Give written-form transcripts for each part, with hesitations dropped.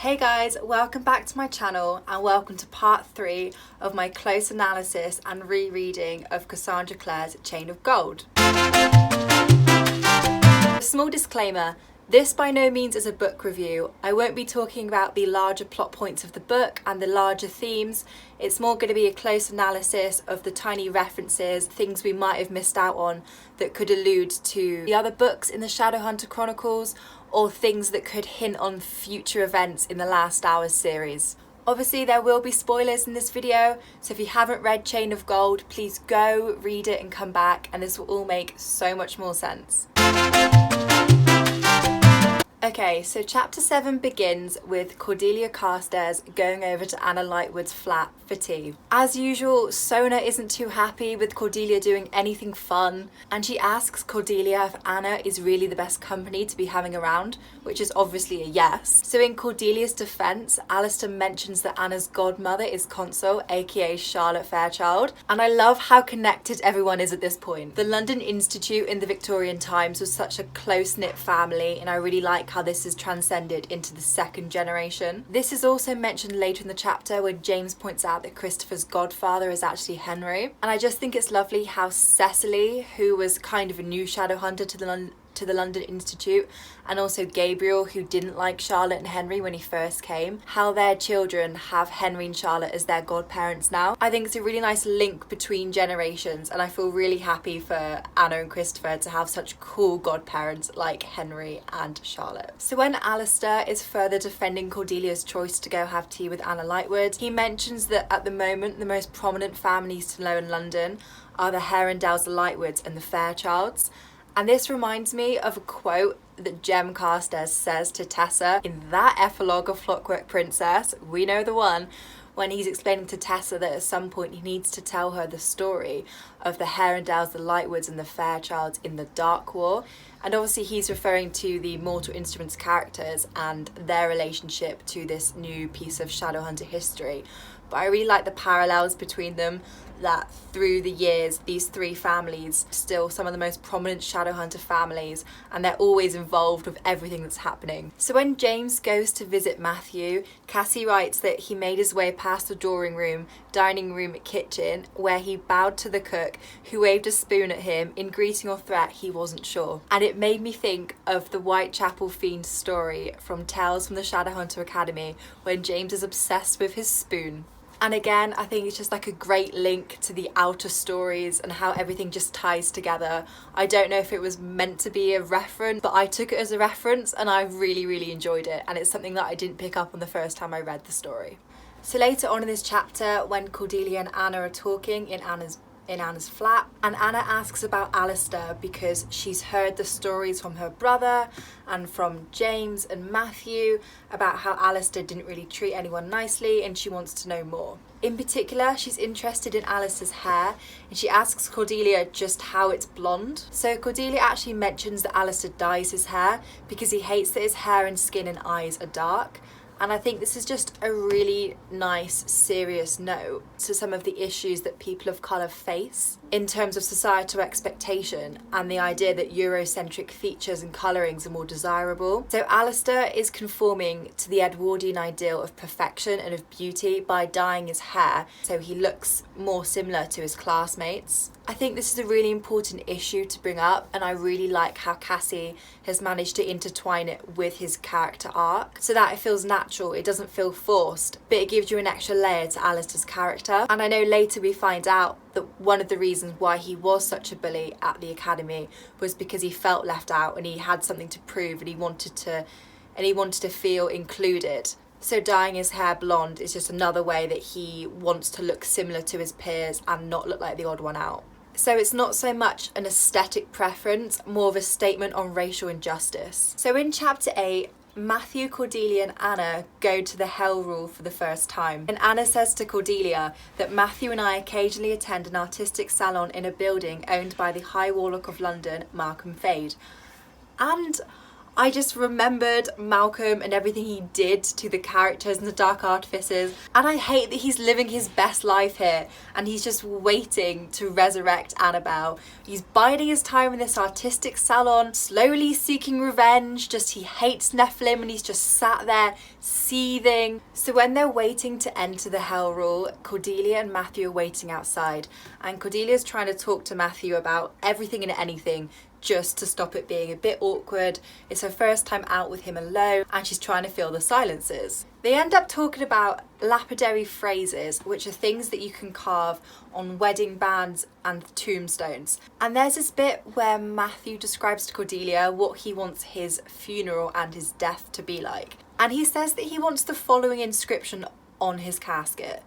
Hey guys, welcome back to my channel and welcome to part 3 of my close analysis and rereading of Cassandra Clare's Chain of Gold. A small disclaimer, this by no means is a book review. I won't be talking about the larger plot points of the book and the larger themes. It's more going to be a close analysis of the tiny references, things we might have missed out on that could allude to the other books in the Shadowhunter Chronicles, or things that could hint on future events in the Last Hours series. Obviously there will be spoilers in this video, so if you haven't read Chain of Gold, please go read it and come back, and this will all make so much more sense. Okay, so chapter 7 begins with Cordelia Carstairs going over to Anna Lightwood's flat for tea. As usual, Sona isn't too happy with Cordelia doing anything fun, and she asks Cordelia if Anna is really the best company to be having around, which is obviously a yes. So in Cordelia's defence, Alistair mentions that Anna's godmother is Consul, aka Charlotte Fairchild, and I love how connected everyone is at this point. The London Institute in the Victorian times was such a close-knit family, and I really like how this is transcended into the second generation. This is also mentioned later in the chapter where James points out that Christopher's godfather is actually Henry, and I just think it's lovely how Cecily, who was kind of a new Shadowhunter to the London Institute, and also Gabriel, who didn't like Charlotte and Henry when he first came, how their children have Henry and Charlotte as their godparents now. I think it's a really nice link between generations, and I feel really happy for Anna and Christopher to have such cool godparents like Henry and Charlotte. So when Alistair is further defending Cordelia's choice to go have tea with Anna Lightwood, he mentions that at the moment the most prominent families to know in London are the Herondales, the Lightwoods and the Fairchilds. And this reminds me of a quote that Jem Carstairs says to Tessa in that epilogue of Clockwork Princess, we know the one, when he's explaining to Tessa that at some point he needs to tell her the story of the Herondales, the Lightwoods and the Fairchilds in the Dark War. And obviously he's referring to the Mortal Instruments characters and their relationship to this new piece of Shadowhunter history. But I really like the parallels between them, that through the years these three families are still some of the most prominent Shadowhunter families, and they're always involved with everything that's happening. So when James goes to visit Matthew, Cassie writes that he made his way past the drawing room, dining room, kitchen, where he bowed to the cook who waved a spoon at him in greeting or threat, he wasn't sure. And it made me think of the Whitechapel Fiend story from Tales from the Shadowhunter Academy when James is obsessed with his spoon. And again, I think it's just like a great link to the outer stories and how everything just ties together. I don't know if it was meant to be a reference, but I took it as a reference and I really enjoyed it, and it's something that I didn't pick up on the first time I read the story. So later on in this chapter, when Cordelia and Anna are talking in Anna's flat, and Anna asks about Alistair because she's heard the stories from her brother and from James and Matthew about how Alistair didn't really treat anyone nicely, and she wants to know more. In particular, she's interested in Alistair's hair, and she asks Cordelia just how it's blonde. So Cordelia actually mentions that Alistair dyes his hair because he hates that his hair and skin and eyes are dark. And I think this is just a really nice, serious note to some of the issues that people of colour face in terms of societal expectation and the idea that Eurocentric features and colourings are more desirable. So Alistair is conforming to the Edwardian ideal of perfection and of beauty by dyeing his hair so he looks more similar to his classmates. I think this is a really important issue to bring up, and I really like how Cassie has managed to intertwine it with his character arc so that it feels natural, it doesn't feel forced, but it gives you an extra layer to Alistair's character. And I know later we find out that one of the reasons why he was such a bully at the academy was because he felt left out and he had something to prove, and he wanted to feel included. So dyeing his hair blonde is just another way that he wants to look similar to his peers and not look like the odd one out. So it's not so much an aesthetic preference, more of a statement on racial injustice. So in chapter 8, Matthew, Cordelia and Anna go to the Hell Rule for the first time. And Anna says to Cordelia that Matthew and I occasionally attend an artistic salon in a building owned by the High Warlock of London, Markham Fade. And I just remembered Malcolm and everything he did to the characters and the Dark Artificers, and I hate that he's living his best life here and he's just waiting to resurrect Annabelle. He's biding his time in this artistic salon, slowly seeking revenge, just he hates Nephilim and he's just sat there seething. So when they're waiting to enter the Hell Rule, Cordelia and Matthew are waiting outside, and Cordelia's trying to talk to Matthew about everything and anything just to stop it being a bit awkward. It's her first time out with him alone and she's trying to fill the silences. They end up talking about lapidary phrases, which are things that you can carve on wedding bands and tombstones. And there's this bit where Matthew describes to Cordelia what he wants his funeral and his death to be like. And he says that he wants the following inscription on his casket: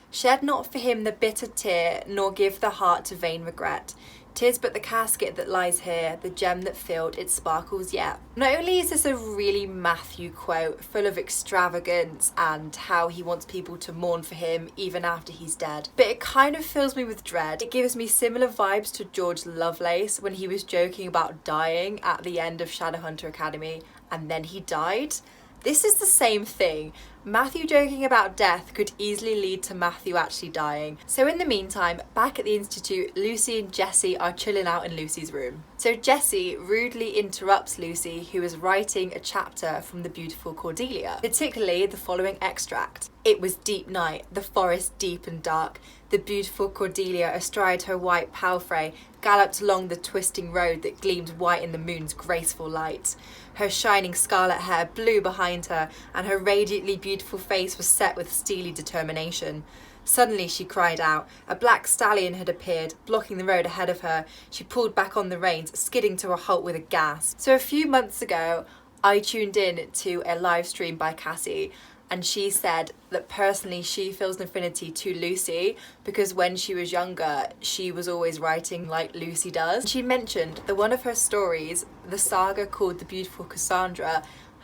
"Shed not for him the bitter tear, nor give the heart to vain regret. 'Tis but the casket that lies here, the gem that filled its sparkles yet." Not only is this a really Matthew quote full of extravagance and how he wants people to mourn for him even after he's dead, but it kind of fills me with dread. It gives me similar vibes to George Lovelace when he was joking about dying at the end of Shadowhunter Academy and then he died. This is the same thing. Matthew joking about death could easily lead to Matthew actually dying. So in the meantime, back at the Institute, Lucie and Jesse are chilling out in Lucie's room. So Jesse rudely interrupts Lucie, who is writing a chapter from the beautiful Cordelia, particularly the following extract. "It was deep night, the forest deep and dark. The beautiful Cordelia, astride her white palfrey, galloped along the twisting road that gleamed white in the moon's graceful light. Her shining scarlet hair blew behind her, and her radiantly beautiful face was set with steely determination. Suddenly she cried out. A black stallion had appeared, blocking the road ahead of her. She pulled back on the reins, skidding to a halt with a gasp." So a few months ago, I tuned in to a live stream by Cassie, and she said that personally she feels an affinity to Lucie because when she was younger, she was always writing like Lucie does. She mentioned that one of her stories, the saga called The Beautiful Cassandra,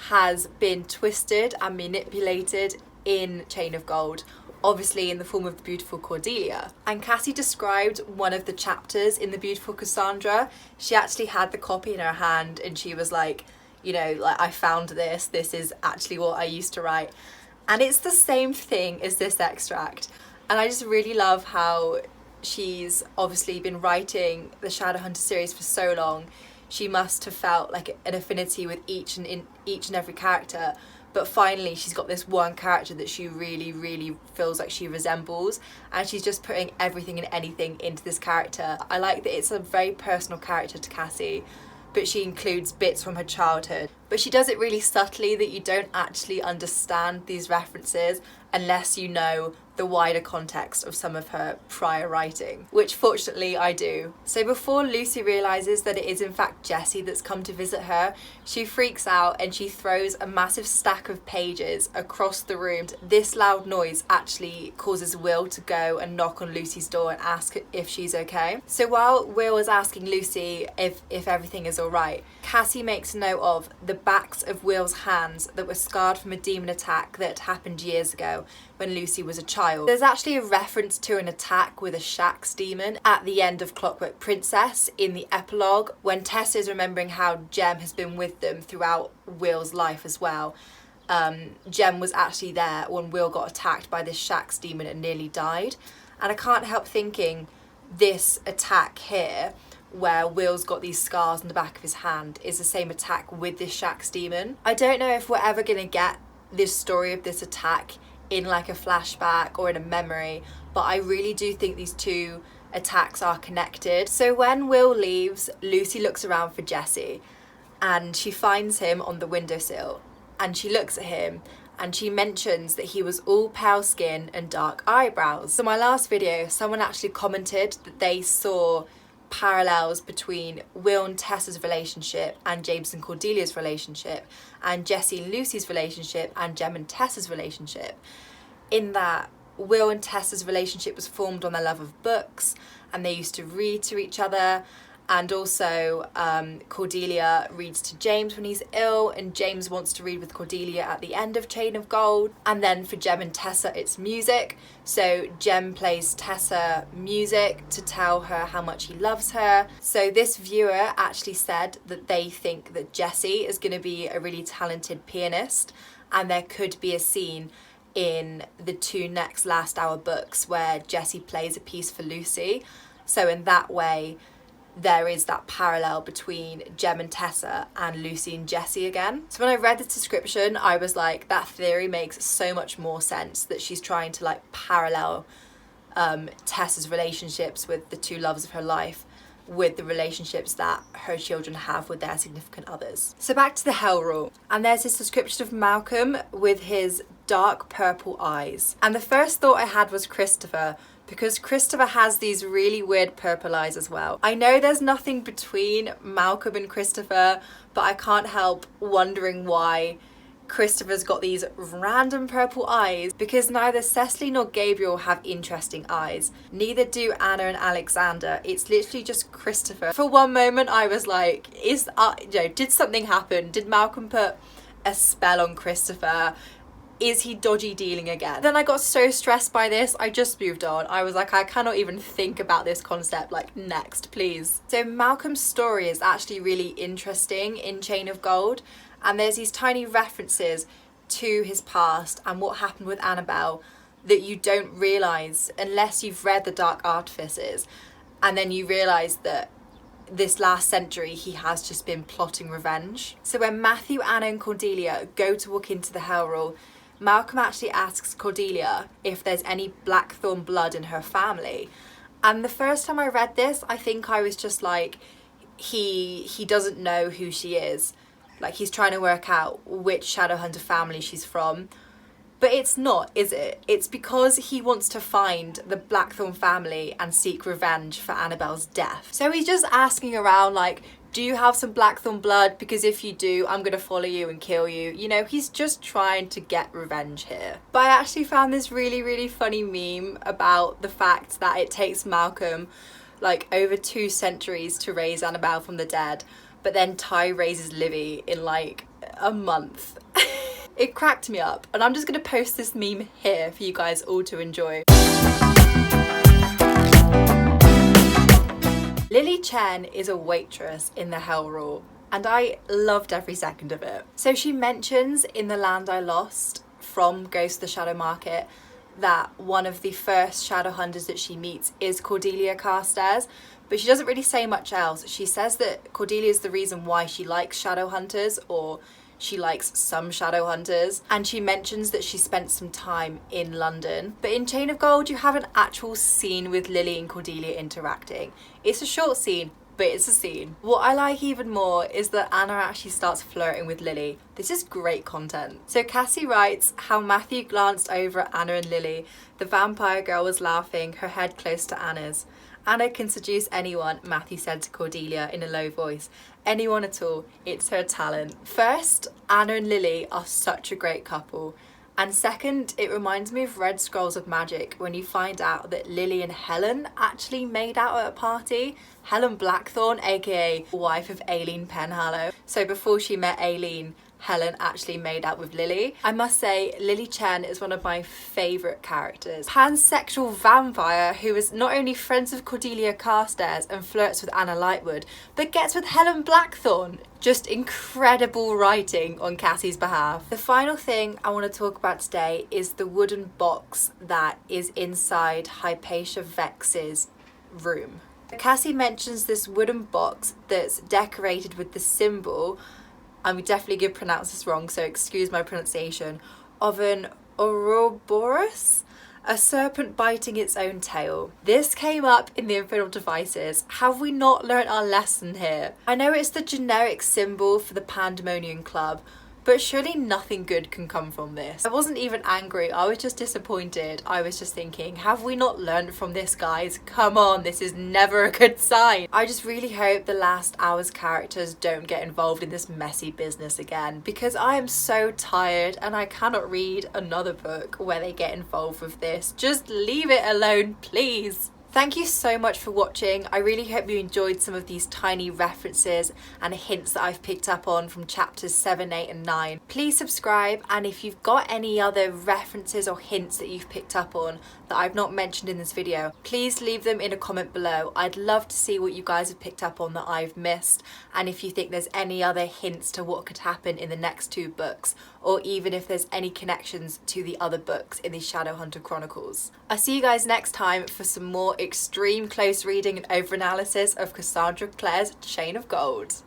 has been twisted and manipulated in Chain of Gold, obviously in the form of the beautiful Cordelia. And Cassie described one of the chapters in The Beautiful Cassandra. She actually had the copy in her hand and she was like, you know, like, I found this is actually what I used to write. And it's the same thing as this extract. And I just really love how she's obviously been writing the Shadowhunter series for so long. She must have felt like an affinity with each and every character. But finally she's got this one character that she really, really feels like she resembles, and she's just putting everything and anything into this character. I like that it's a very personal character to Cassie, but she includes bits from her childhood. But she does it really subtly that you don't actually understand these references unless you know the wider context of some of her prior writing, which fortunately I do. So before Lucie realises that it is in fact Jesse that's come to visit her, she freaks out and she throws a massive stack of pages across the room. This loud noise actually causes Will to go and knock on Lucie's door and ask if she's okay. So while Will is asking Lucie if everything is alright, Cassie makes note of the backs of Will's hands that were scarred from a demon attack that happened years ago when Lucie was a child. There's actually a reference to an attack with a Shax demon at the end of Clockwork Princess in the epilogue when Tessa is remembering how Jem has been with them throughout Will's life as well. Jem was actually there when Will got attacked by this Shax demon and nearly died. And I can't help thinking this attack here, where Will's got these scars on the back of his hand, is the same attack with this Shax demon. I don't know if we're ever going to get this story of this attack in like a flashback or in a memory, but I really do think these two attacks are connected. So when Will leaves, Lucie looks around for Jesse and she finds him on the windowsill and she looks at him and she mentions that he was all pale skin and dark eyebrows. So my last video, someone actually commented that they saw parallels between Will and Tessa's relationship and James and Cordelia's relationship and Jesse and Lucie's relationship and Jem and Tessa's relationship, in that Will and Tessa's relationship was formed on their love of books and they used to read to each other, And also Cordelia reads to James when he's ill, and James wants to read with Cordelia at the end of Chain of Gold. And then for Jem and Tessa, it's music. So Jem plays Tessa music to tell her how much he loves her. So this viewer actually said that they think that Jesse is going to be a really talented pianist, and there could be a scene in the 2 next Last Hour books where Jesse plays a piece for Lucie. So in that way, there is that parallel between Jem and Tessa and Lucie and Jesse again. So when I read this description, I was like, that theory makes so much more sense, that she's trying to like parallel Tessa's relationships with the 2 loves of her life with the relationships that her children have with their significant others. So back to the Hell Rule, and there's this description of Malcolm with his dark purple eyes. And the first thought I had was Christoper, because Christoper has these really weird purple eyes as well. I know there's nothing between Malcolm and Christoper, but I can't help wondering why Christopher's got these random purple eyes, because neither Cecily nor Gabriel have interesting eyes. Neither do Anna and Alexander. It's literally just Christoper. For one moment I was like, did something happen? Did Malcolm put a spell on Christoper? Is he dodgy dealing again? Then I got so stressed by this, I just moved on. I was like, I cannot even think about this concept, like, next, please. So Malcolm's story is actually really interesting in Chain of Gold, and there's these tiny references to his past and what happened with Annabelle that you don't realise unless you've read The Dark Artifices, and then you realise that this last century he has just been plotting revenge. So when Matthew, Anna and Cordelia go to walk into the Hell Rule, Malcolm actually asks Cordelia if there's any Blackthorn blood in her family. And the first time I read this, I think I was just like, he doesn't know who she is. Like, he's trying to work out which Shadowhunter family she's from. But it's not, is it? It's because he wants to find the Blackthorn family and seek revenge for Annabelle's death. So he's just asking around like, do you have some Blackthorn blood? Because if you do, I'm going to follow you and kill you. You know, he's just trying to get revenge here. But I actually found this really, really funny meme about the fact that it takes Malcolm like over 2 centuries to raise Annabelle from the dead, but then Ty raises Livy in like a month. It cracked me up, and I'm just going to post this meme here for you guys all to enjoy. Lily Chen is a waitress in the Hell Rule, and I loved every second of it. So she mentions in The Land I Lost from Ghost of the Shadow Market that one of the first Shadowhunters that she meets is Cordelia Carstairs, but she doesn't really say much else. She says that Cordelia is the reason why she likes Shadowhunters, or she likes some Shadowhunters, and she mentions that she spent some time in London. But in Chain of Gold, you have an actual scene with Lily and Cordelia interacting. It's a short scene, but it's a scene. What I like even more is that Anna actually starts flirting with Lily. This is great content. So Cassie writes how Matthew glanced over at Anna and Lily. The vampire girl was laughing, her head close to Anna's. Anna can seduce anyone, Matthew said to Cordelia in a low voice. Anyone at all, it's her talent. First, Anna and Lily are such a great couple. And second, it reminds me of Red Scrolls of Magic when you find out that Lily and Helen actually made out at a party. Helen Blackthorn, aka wife of Aileen Penhallow. So before she met Aileen, Helen actually made out with Lily. I must say, Lily Chen is one of my favourite characters. Pansexual vampire who is not only friends with Cordelia Carstairs and flirts with Anna Lightwood, but gets with Helen Blackthorn. Just incredible writing on Cassie's behalf. The final thing I want to talk about today is the wooden box that is inside Hypatia Vex's room. Cassie mentions this wooden box that's decorated with the symbol, I'm definitely going to pronounce this wrong, so excuse my pronunciation, of an Ouroboros, a serpent biting its own tail. This came up in the Infernal Devices. Have we not learnt our lesson here? I know it's the generic symbol for the Pandemonium Club, but surely nothing good can come from this. I wasn't even angry, I was just disappointed. I was just thinking, have we not learned from this, guys? Come on, this is never a good sign. I just really hope the Last Hour's characters don't get involved in this messy business again, because I am so tired and I cannot read another book where they get involved with this. Just leave it alone, please. Thank you so much for watching. I really hope you enjoyed some of these tiny references and hints that I've picked up on from chapters 7, 8 and 9. Please subscribe, and if you've got any other references or hints that you've picked up on that I've not mentioned in this video, please leave them in a comment below. I'd love to see what you guys have picked up on that I've missed, and if you think there's any other hints to what could happen in the next 2 books, or even if there's any connections to the other books in the Shadowhunter Chronicles. I'll see you guys next time for some more extreme close reading and over analysis of Cassandra Clare's Chain of Gold.